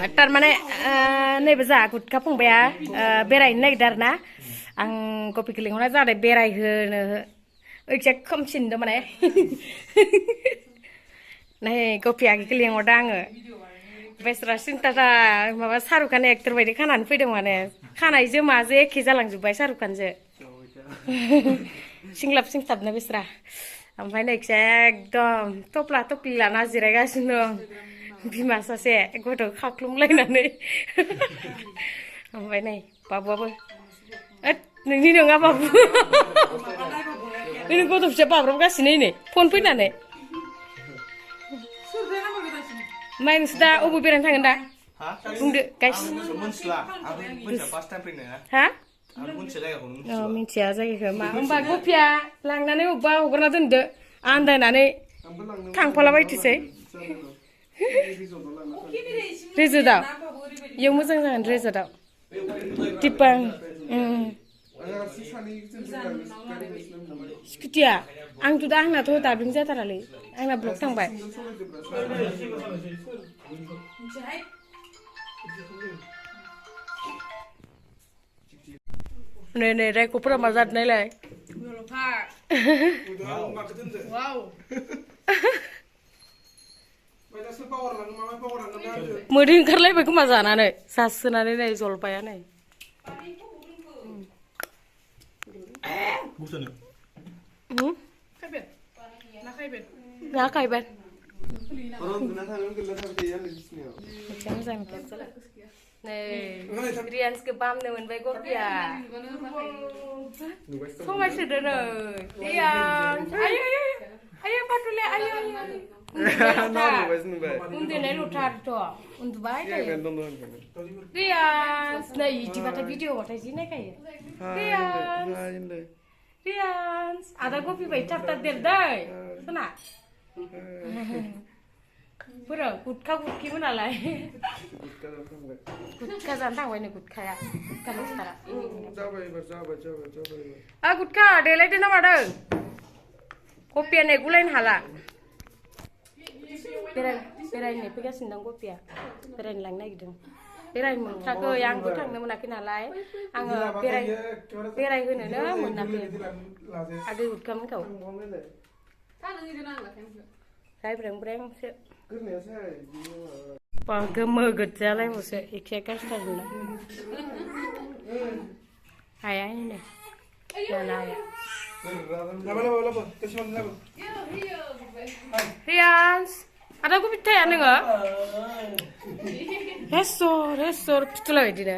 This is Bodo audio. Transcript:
तारमाने नैबे जा गुटका फंबाया बेरायनो नागिरदों आरो ना आं गपिखौ लिंहरनाय जादों बेरायहोनो ओइथिं खोमसिनदों माने नै गपि आगैखौ लिंहरदों आङो बेसरा सिन्थाथा माबा शाहरुख खान एक्टर बायदि खानानै फैदों माने खानाय जोमाजो एखे जालांजोब्बाय शाहरुख खानजो सिंलाब सिंथाबनो बेसरा ओमफ्राय नैखिजा एकदम थफ्ला थफ्लि लाना जिरायगासिनो दं बिमा सासे गथ' खाख्लुमलायनानै ओमफ्राय नै बाबुआबो नोंनि नङा बाबु नों गथ' फिसा बाब्राबगासिनो नै फन फैनानै ओमफ्राय नोंसोर दा अबाव बेरायनो थांगोन दा बुंदो गाइस हा मिथिया जायगाखौ मा होमबा गपिया लांनानै अबेबा हगारना दोनदो आन्दायनानै थांफालाबायथोसै रिजर्टआव इयाव मोजां जागोन रिजर्टआव दिपां स्कुटिया आंथ' दा आंनाथ' दाबिं जाथारालै आंना ब्लक थांबाय नै नै रायख'फोरा मा जादों नायलाय मोदै ओंखारलायबाय खोमा जानानै जासोनानै नै जलपाया नै खायबाय नै रियान्सखौ बामनो मोनबाय गपिया समायसोदो नै रियान्स आयो पाटुले आयो उन्दुनाय लथारथ' उन्दुबाय थायो रियान्स नै इदिबाथाय भिडिअ'बाथाय जि नायखायो रियान्स आदा गपि बायदि थाब थाब देरदै सना बोरो गुटखा गुटखिमोनालाय गुटखा जानो थांबाय नै गुटखाया गुटखा मास्टारा गुटखा देलायदो ना मादों गपिया नै गुलायनो हाला बेरायनो फैगासिनो दं गपिया बेरायनो लांनो नागिरदों बेरायनो मोनथ्राखै आंबो थांनो मोनाखै नालाय आङो बेरायहोनोनो मोनाखै आगै गुटखामोनखौ रायब्रेंब्रेंसो गोमो गोजालायबावसो एखे गासिटारना हाया नै जानो हाया रियान्स आदा गपि थाया नोङो हेसर फिथुला बायदिनो